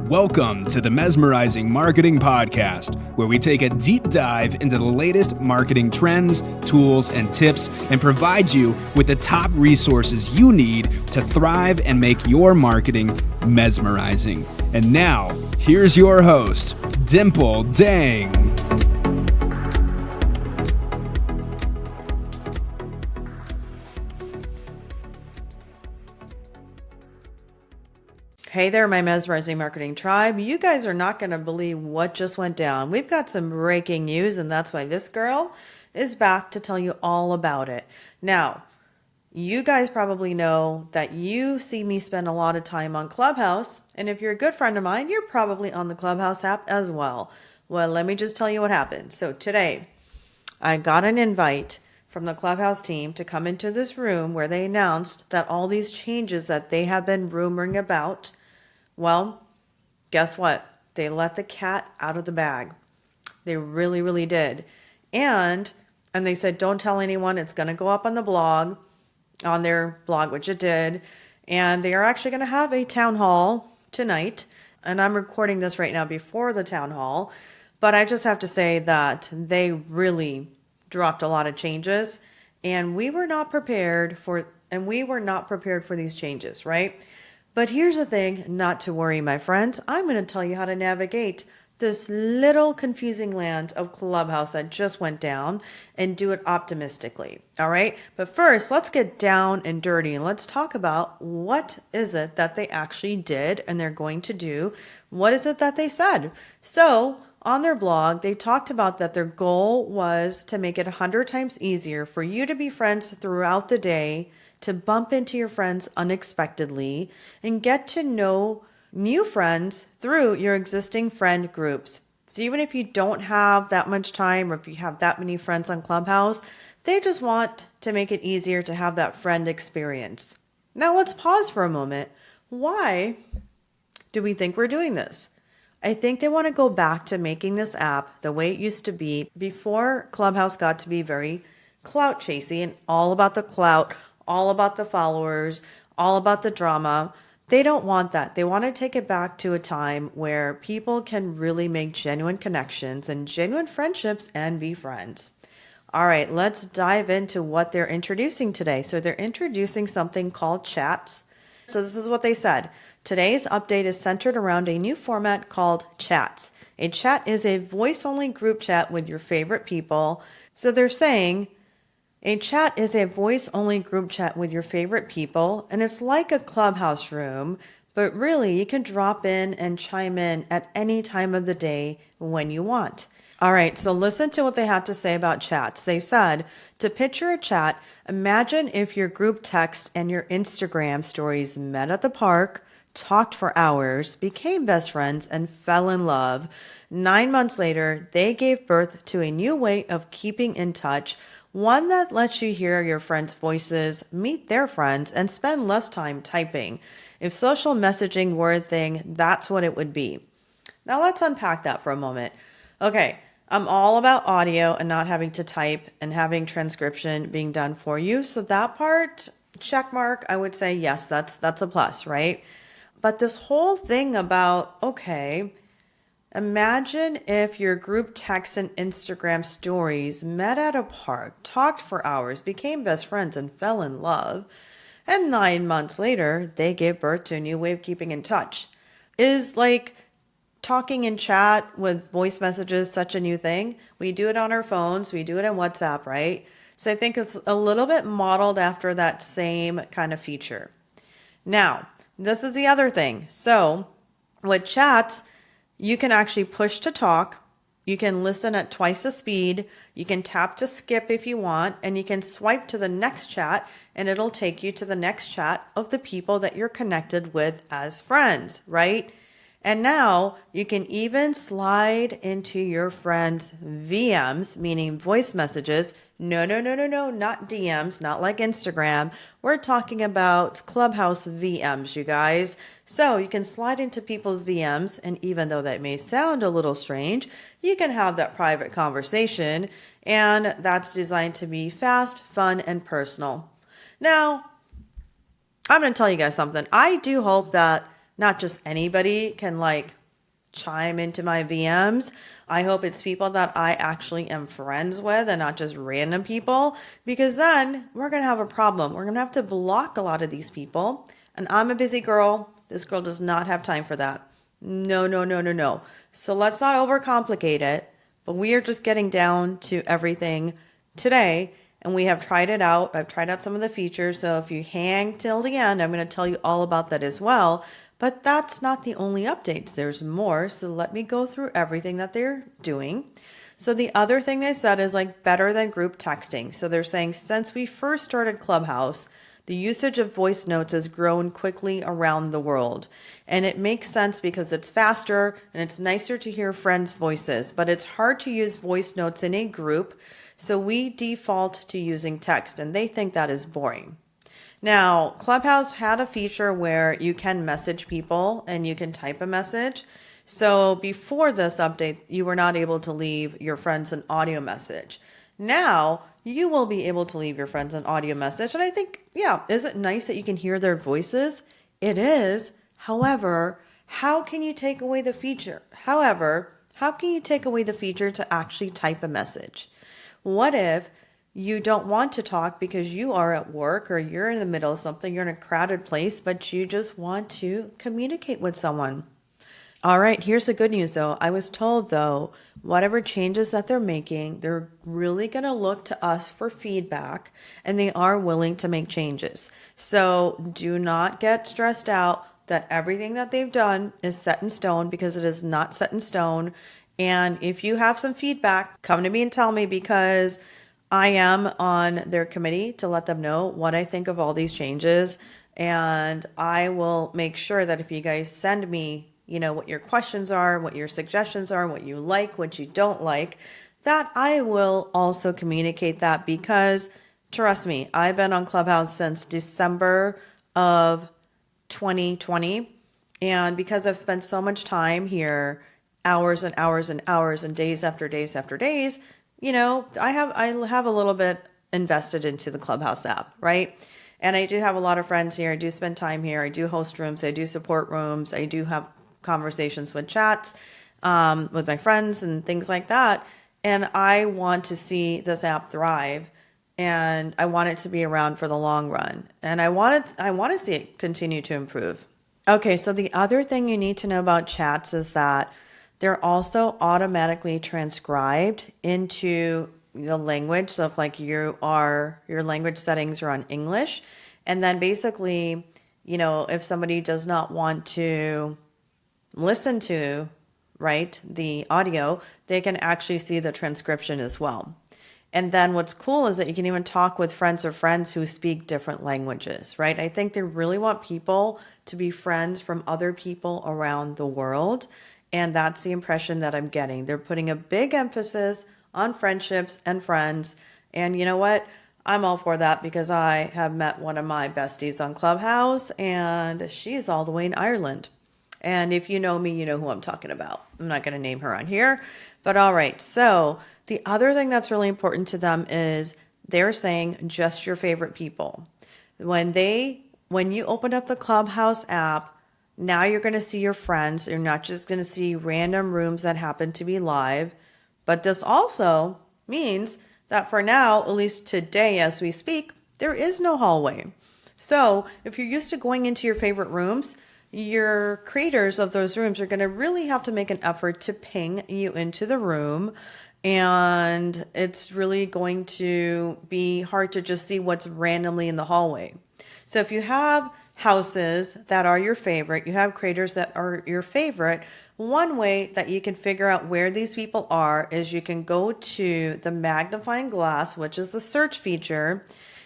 Welcome to the Mesmerizing Marketing Podcast, where we take a deep dive into the latest marketing trends, tools, and tips, and provide you with the top resources you need to thrive and make your marketing mesmerizing. And now, here's your host, Dimple Dang. Hey there, my Mesmerizing Marketing Tribe. You guys are not going to believe what just went down. We've got some breaking news, and that's why this girl is back to tell you all about it. Now, you guys probably know that you see me spend a lot of time on Clubhouse, and if you're a good friend of mine, you're probably on the Clubhouse app as well. Well, let me just tell you what happened. So today, I got an invite from the Clubhouse team to come into this room where they announced that all these changes that they have been rumoring about. Well, guess what? They let the cat out of the bag. They really, really did. And they said, don't tell anyone. It's going to go up on the blog, on their blog, which it did. And they are actually going to have a town hall tonight. And I'm recording this right now before the town hall. But I just have to say that they really dropped a lot of changes. And we were not prepared for these changes, right? But here's the thing, not to worry, my friends. I'm going to tell you how to navigate this little confusing land of Clubhouse that just went down and do it optimistically. All right. But first, let's get down and dirty and let's talk about what is it that they actually did and they're going to do. What is it that they said? So on their blog, they talked about that their goal was to make it 100 times easier for you to be friends throughout the day, to bump into your friends unexpectedly, and get to know new friends through your existing friend groups. So even if you don't have that much time or if you have that many friends on Clubhouse, they just want to make it easier to have that friend experience. Now let's pause for a moment. Why do we think we're doing this? I think they want to go back to making this app the way it used to be before Clubhouse got to be very clout chasey and all about the clout, all about the followers, all about the drama. They don't want that. They want to take it back to a time where people can really make genuine connections and genuine friendships and be friends. All right, let's dive into what they're introducing today. So they're introducing something called chats. So this is what they said. Today's update is centered around a new format called chats. A chat is a voice-only group chat with your favorite people. So they're saying a chat is a voice-only group chat with your favorite people, and it's like a Clubhouse room, but really you can drop in and chime in at any time of the day when you want. All right, so listen to what they had to say about chats. They said, to picture a chat, imagine if your group text and your Instagram stories met at the park, talked for hours, became best friends, and fell in love. 9 months later, they gave birth to a new way of keeping in touch, one that lets you hear your friends' voices, meet their friends, and spend less time typing. If social messaging were a thing, that's what it would be. Now let's unpack that for a moment. Okay, I'm all about audio and not having to type and having transcription being done for you. So that part, check mark, I would say yes, that's a plus, right? But this whole thing about, okay, imagine if your group text and Instagram stories met at a park, talked for hours, became best friends, and fell in love. And 9 months later, they gave birth to a new way of keeping in touch. Is like talking in chat with voice messages such a new thing? We do it on our phones. We do it in WhatsApp, right? So I think it's a little bit modeled after that same kind of feature. Now, this is the other thing. So with chats, you can actually push to talk. You can listen at twice the speed. You can tap to skip if you want, and you can swipe to the next chat and it'll take you to the next chat of the people that you're connected with as friends, right? And now you can even slide into your friends' VMs, meaning voice messages. No, not DMs, not like Instagram. We're talking about Clubhouse VMs, you guys. So you can slide into people's VMs, and even though that may sound a little strange, you can have that private conversation, and that's designed to be fast, fun, and personal. Now, I'm going to tell you guys something. I do hope that not just anybody can like chime into my VMs. I hope it's people that I actually am friends with and not just random people, because then we're going to have a problem. We're going to have to block a lot of these people. And I'm a busy girl. This girl does not have time for that. No, no, no, no, no. So let's not overcomplicate it. But we are just getting down to everything today. And we have tried it out. I've tried out some of the features. So if you hang till the end, I'm going to tell you all about that as well. But that's not the only updates. There's more. So let me go through everything that they're doing. So the other thing they said is like better than group texting. So they're saying since we first started Clubhouse, the usage of voice notes has grown quickly around the world. And it makes sense because it's faster and it's nicer to hear friends' voices. But it's hard to use voice notes in a group. So we default to using text and they think that is boring. Now, Clubhouse had a feature where you can message people and you can type a message. So before this update, you were not able to leave your friends an audio message. Now, you will be able to leave your friends an audio message. And I think, yeah, is it nice that you can hear their voices? It is. However, how can you take away the feature? How can you take away the feature to actually type a message? What if you don't want to talk because you are at work or you're in the middle of something, you're in a crowded place, but you just want to communicate with someone? All right, here's the good news though. I was told though, whatever changes that they're making, they're really going to look to us for feedback and they are willing to make changes. So do not get stressed out that everything that they've done is set in stone, because it is not set in stone. And if you have some feedback, come to me and tell me, because I am on their committee to let them know what I think of all these changes. And I will make sure that if you guys send me, what your questions are, what your suggestions are, what you like, what you don't like, that I will also communicate that, because trust me, I've been on Clubhouse since December of 2020. And because I've spent so much time here, hours and hours and hours and days after days after days, I have a little bit invested into the Clubhouse app, right? And I do have a lot of friends here. I do spend time here. I do host rooms. I do support rooms. I do have conversations with chats with my friends and things like that. And I want to see this app thrive, and I want it to be around for the long run. And I want to see it continue to improve. Okay, so the other thing you need to know about chats is that they're also automatically transcribed into the language. So if like your language settings are on English, and then basically, if somebody does not want to listen to, right, the audio, they can actually see the transcription as well. And then what's cool is that you can even talk with friends who speak different languages, right? I think they really want people to be friends from other people around the world. And that's the impression that I'm getting. They're putting a big emphasis on friendships and friends. And you know what? I'm all for that, because I have met one of my besties on Clubhouse, and she's all the way in Ireland. And if you know me, you know who I'm talking about. I'm not going to name her on here. But all right. So the other thing that's really important to them is they're saying just your favorite people. When you open up the Clubhouse app, now you're going to see your friends. You're not just going to see random rooms that happen to be live. But this also means that for now, at least today as we speak, there is no hallway. So if you're used to going into your favorite rooms, your creators of those rooms are going to really have to make an effort to ping you into the room. And it's really going to be hard to just see what's randomly in the hallway. So if you have houses that are your favorite, you have creators that are your favorite, one way that you can figure out where these people are is you can go to the magnifying glass, which is the search feature,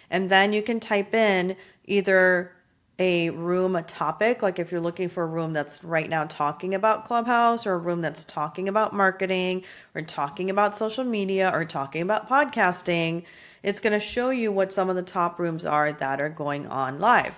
and then you can type in either a room topic, like if you're looking for a room that's right now talking about Clubhouse, or a room that's talking about marketing, or talking about social media, or talking about podcasting, it's going to show you what some of the top rooms are that are going on live.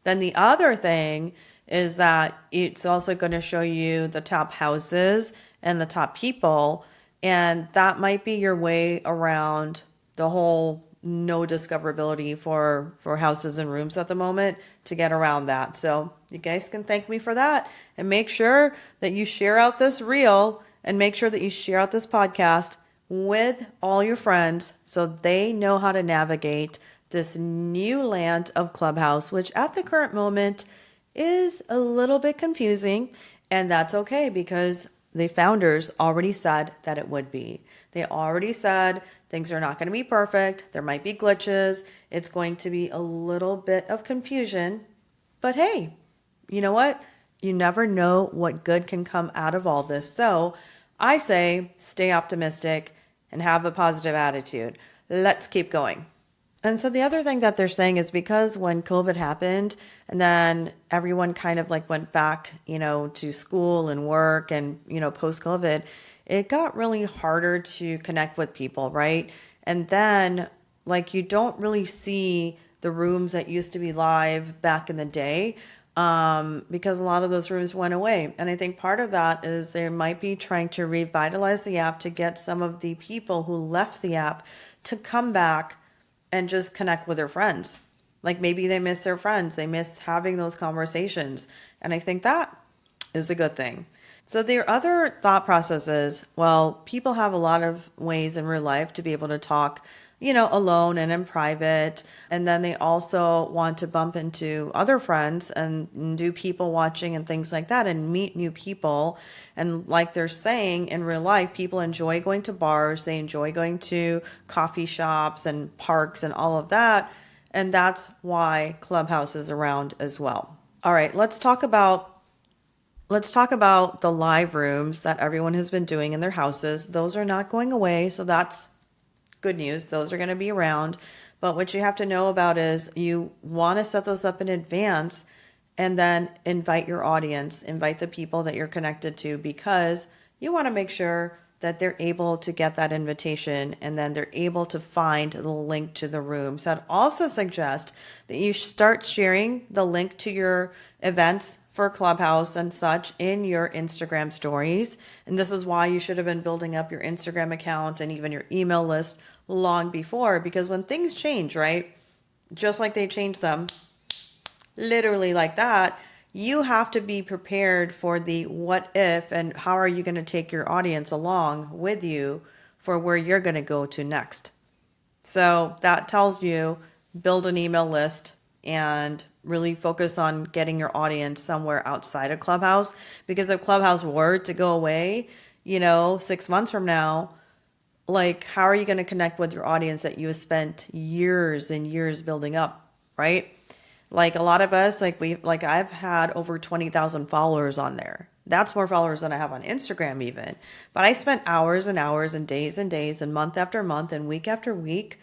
Then the other thing is that it's also going to show you the top houses and the top people, and that might be your way around the whole no discoverability for houses and rooms at the moment to get around that. So you guys can thank me for that, and make sure that you share out this reel, and make sure that you share out this podcast with all your friends so they know how to navigate this new land of Clubhouse, which at the current moment is a little bit confusing. And that's okay, because the founders already said that it would be. They already said things are not going to be perfect. There might be glitches. It's going to be a little bit of confusion. But hey, you know what? You never know what good can come out of all this. So I say stay optimistic and have a positive attitude. Let's keep going. And so the other thing that they're saying is, because when COVID happened and then everyone kind of like went back, to school and work and, post COVID, it got really harder to connect with people, right? And then like you don't really see the rooms that used to be live back in the day, because a lot of those rooms went away. And I think part of that is they might be trying to revitalize the app to get some of the people who left the app to come back and just connect with their friends. Like maybe they miss their friends. They miss having those conversations. And I think that is a good thing. So their other thought process is, well, people have a lot of ways in real life to be able to talk, alone and in private. And then they also want to bump into other friends and do people watching and things like that and meet new people. And like they're saying, in real life, people enjoy going to bars. They enjoy going to coffee shops and parks and all of that. And that's why Clubhouse is around as well. All right, let's talk about the live rooms that everyone has been doing in their houses. Those are not going away, so that's good news. Those are going to be around. But what you have to know about is you want to set those up in advance and then invite your audience, invite the people that you're connected to, because you want to make sure that they're able to get that invitation and then they're able to find the link to the rooms. So I'd also suggest that you start sharing the link to your events for Clubhouse and such in your Instagram stories. And this is why you should have been building up your Instagram account and even your email list long before, because when things change, right, just like they change them, literally like that, you have to be prepared for the what if and how are you going to take your audience along with you for where you're going to go to next. So that tells you build an email list and really focus on getting your audience somewhere outside of Clubhouse, because if Clubhouse were to go away, 6 months from now, like how are you going to connect with your audience that you have spent years and years building up, right? Like a lot of us, I've had over 20,000 followers on there. That's more followers than I have on Instagram even. But I spent hours and hours and days and month after month and week after week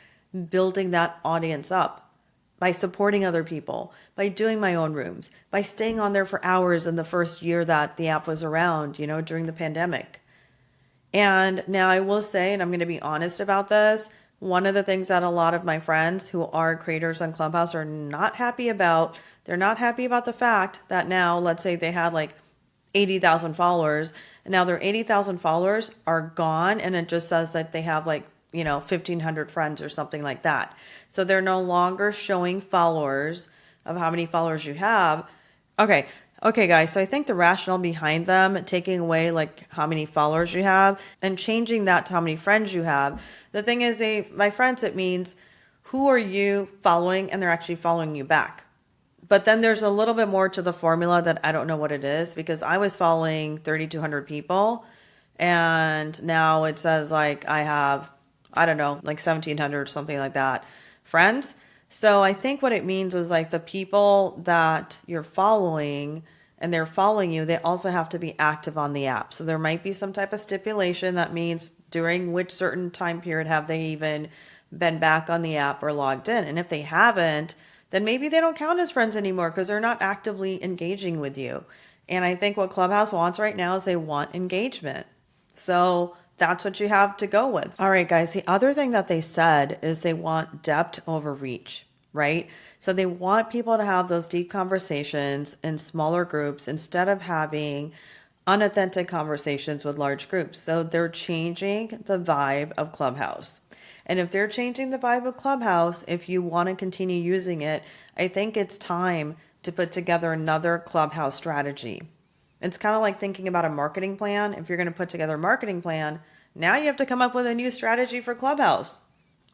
building that audience up by supporting other people, by doing my own rooms, by staying on there for hours in the first year that the app was around, during the pandemic. And now I will say, and I'm going to be honest about this, one of the things that a lot of my friends who are creators on Clubhouse are not happy about, they're not happy about the fact that now, let's say they had like 80,000 followers, and now their 80,000 followers are gone, and it just says that they have 1,500 friends or something like that. So they're no longer showing followers of how many followers you have. Okay, guys. So I think the rationale behind them taking away how many followers you have and changing that to how many friends you have. The thing is, my friends, it means who are you following, and they're actually following you back. But then there's a little bit more to the formula that I don't know what it is, because I was following 3,200 people, and now it says I have, I don't know, 1,700 or something like that friends. So I think what it means is the people that you're following and they're following you, they also have to be active on the app. So there might be some type of stipulation that means during which certain time period have they even been back on the app or logged in. And if they haven't, then maybe they don't count as friends anymore because they're not actively engaging with you. And I think what Clubhouse wants right now is they want engagement. So that's what you have to go with. All right, guys. The other thing that they said is they want depth over reach, right? So they want people to have those deep conversations in smaller groups instead of having unauthentic conversations with large groups. So they're changing the vibe of Clubhouse. And if they're changing the vibe of Clubhouse, if you want to continue using it, I think it's time to put together another Clubhouse strategy. It's kind of like thinking about a marketing plan. If you're going to put together a marketing plan, now you have to come up with a new strategy for Clubhouse.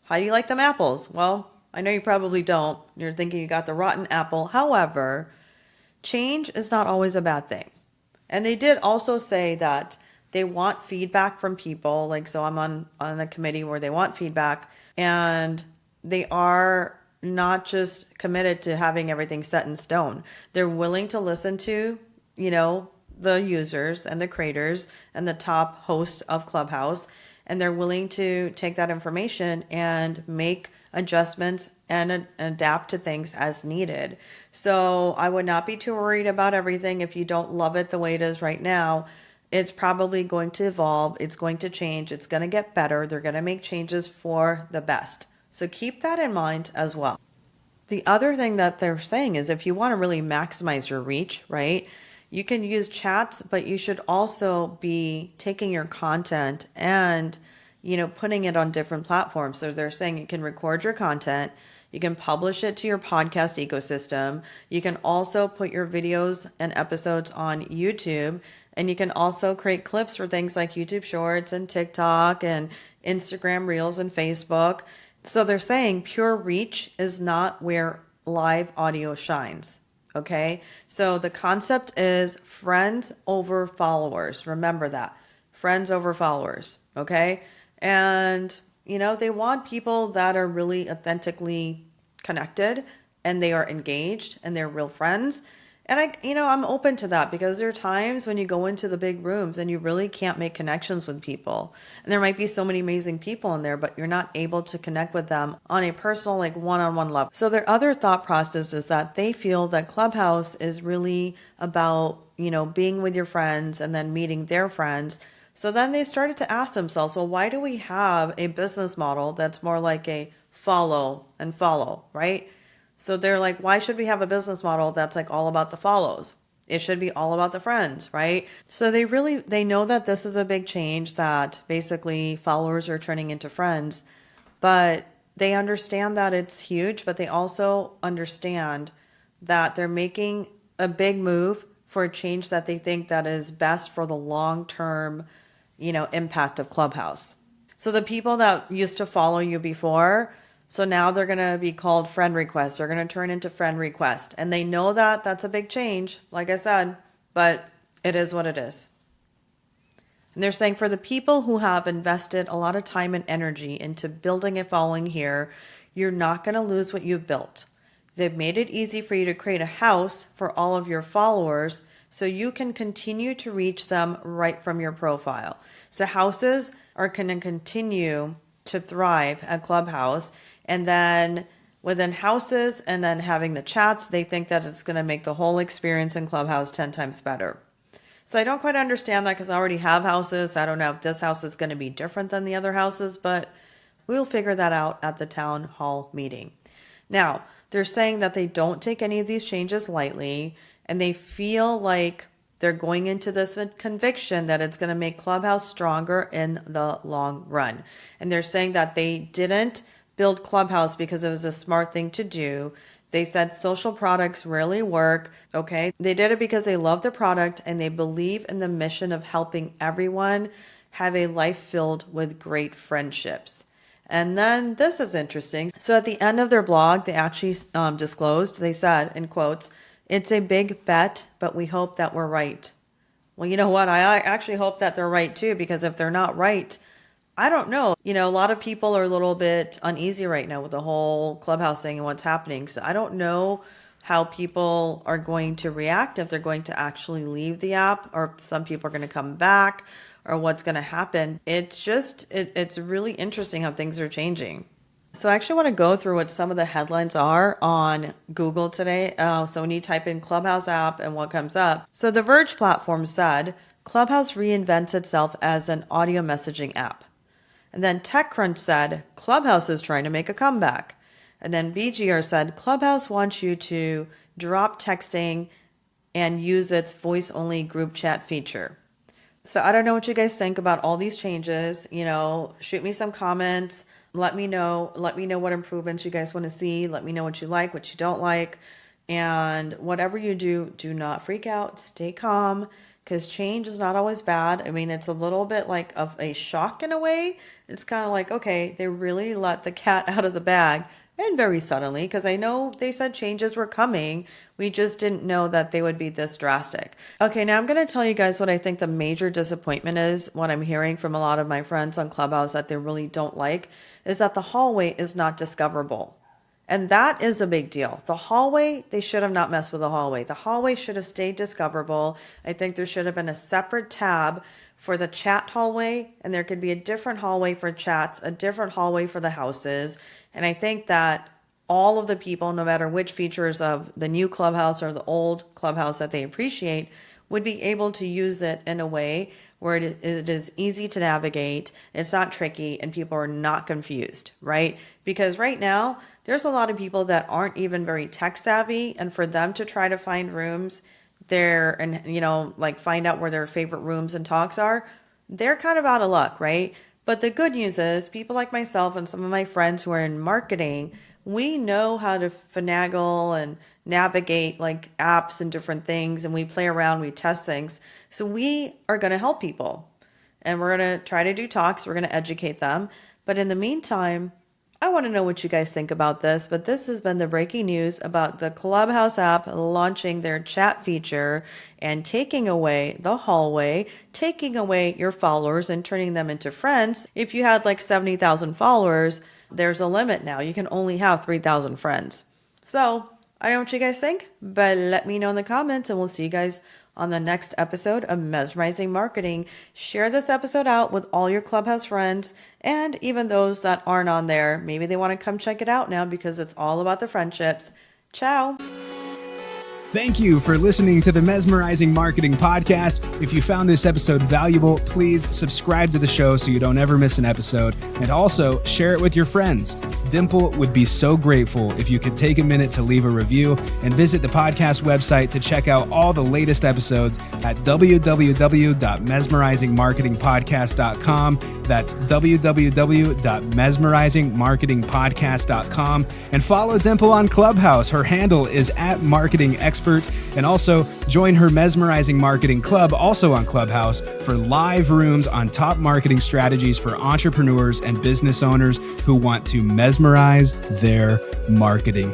How do you like them apples? Well, I know you probably don't. You're thinking you got the rotten apple. However, change is not always a bad thing. And they did also say that they want feedback from people. Like, so I'm on a committee where they want feedback, and they are not just committed to having everything set in stone. They're willing to listen to, the users and the creators and the top host of Clubhouse, and they're willing to take that information and make adjustments and adapt to things as needed. So I would not be too worried about everything. If you don't love it the way it is right now, it's probably going to evolve. It's going to change. It's going to get better. They're going to make changes for the best. So keep that in mind as well. The other thing that they're saying is if you want to really maximize your reach, right, you can use chats, but you should also be taking your content and, putting it on different platforms. So they're saying you can record your content, you can publish it to your podcast ecosystem. You can also put your videos and episodes on YouTube, and you can also create clips for things like YouTube Shorts and TikTok and Instagram Reels and Facebook. So they're saying pure reach is not where live audio shines. Okay, so the concept is friends over followers. Remember that. Friends over followers. Okay, and they want people that are really authentically connected and they are engaged and they're real friends. And I'm open to that because there are times when you go into the big rooms and you really can't make connections with people. And there might be so many amazing people in there, but you're not able to connect with them on a personal, like one-on-one level. So their other thought process is that they feel that Clubhouse is really about, being with your friends and then meeting their friends. So then they started to ask themselves, well, why do we have a business model that's more like a follow and follow, right? So they're like, why should we have a business model that's like all about the follows? It should be all about the friends, right? So they know that this is a big change, that basically followers are turning into friends, but they understand that it's huge, but they also understand that they're making a big move for a change that they think that is best for the long-term, impact of Clubhouse. So the people that used to follow you before, so now they're going to be called friend requests. They're going to turn into friend request. And they know that that's a big change, like I said, but it is what it is. And they're saying for the people who have invested a lot of time and energy into building a following here, you're not going to lose what you've built. They've made it easy for you to create a house for all of your followers so you can continue to reach them right from your profile. So houses are going to continue to thrive at Clubhouse. And then within houses and then having the chats, they think that it's going to make the whole experience in Clubhouse 10 times better. So I don't quite understand that because I already have houses. I don't know if this house is going to be different than the other houses, but we'll figure that out at the town hall meeting. Now, they're saying that they don't take any of these changes lightly, and they feel like they're going into this with conviction that it's going to make Clubhouse stronger in the long run. And they're saying that they didn't build Clubhouse because it was a smart thing to do. They said social products rarely work, okay? They did it because they love the product and they believe in the mission of helping everyone have a life filled with great friendships. And then this is interesting. So at the end of their blog, they actually disclosed, they said, in quotes, "It's a big bet, but we hope that we're right." Well, you know what? I actually hope that they're right too, because if they're not right, I don't know. A lot of people are a little bit uneasy right now with the whole Clubhouse thing and what's happening. So I don't know how people are going to react, if they're going to actually leave the app, or if some people are going to come back, or what's going to happen. It's just, it's really interesting how things are changing. So I actually want to go through what some of the headlines are on Google today. So when you type in Clubhouse app and what comes up. So the Verge platform said, Clubhouse reinvents itself as an audio messaging app. And then TechCrunch said, Clubhouse is trying to make a comeback. And then BGR said, Clubhouse wants you to drop texting and use its voice-only group chat feature. So I don't know what you guys think about all these changes. Shoot me some comments. Let me know what improvements you guys want to see. Let me know what you like, what you don't like. And whatever you do, do not freak out. Stay calm, because change is not always bad. I mean, it's a little bit like of a shock in a way. It's kind of like, okay, they really let the cat out of the bag, and very suddenly, because I know they said changes were coming. We just didn't know that they would be this drastic. Okay, now I'm going to tell you guys what I think the major disappointment is. What I'm hearing from a lot of my friends on Clubhouse that they really don't like is that the hallway is not discoverable. And that is a big deal. The hallway, they should have not messed with the hallway. The hallway should have stayed discoverable. I think there should have been a separate tab for the chat hallway, and there could be a different hallway for chats, a different hallway for the houses. And I think that all of the people, no matter which features of the new Clubhouse or the old Clubhouse that they appreciate, would be able to use it in a way where it is easy to navigate, it's not tricky, and people are not confused, right? Because right now, there's a lot of people that aren't even very tech savvy, and for them to try to find rooms there and, like find out where their favorite rooms and talks are, they're kind of out of luck, right? But the good news is people like myself and some of my friends who are in marketing, we know how to finagle and navigate like apps and different things, and we play around, we test things. So we are going to help people, and we're going to try to do talks. We're going to educate them. But in the meantime, I want to know what you guys think about this. But this has been the breaking news about the Clubhouse app launching their chat feature and taking away the hallway, taking away your followers and turning them into friends. If you had like 70,000 followers, there's a limit now. You can only have 3,000 friends. So I don't know what you guys think, but let me know in the comments, and we'll see you guys on the next episode of Mesmerizing Marketing. Share this episode out with all your Clubhouse friends, and even those that aren't on there. Maybe they want to come check it out now because it's all about the friendships. Ciao. Thank you for listening to the Mesmerizing Marketing Podcast. If you found this episode valuable, please subscribe to the show so you don't ever miss an episode, and also share it with your friends. Dimple would be so grateful if you could take a minute to leave a review and visit the podcast website to check out all the latest episodes at www.mesmerizingmarketingpodcast.com. That's www.mesmerizingmarketingpodcast.com. And follow Dimple on Clubhouse. Her handle is @marketingexpert. And also join her Mesmerizing Marketing Club, also on Clubhouse, for live rooms on top marketing strategies for entrepreneurs and business owners who want to mesmerize their marketing.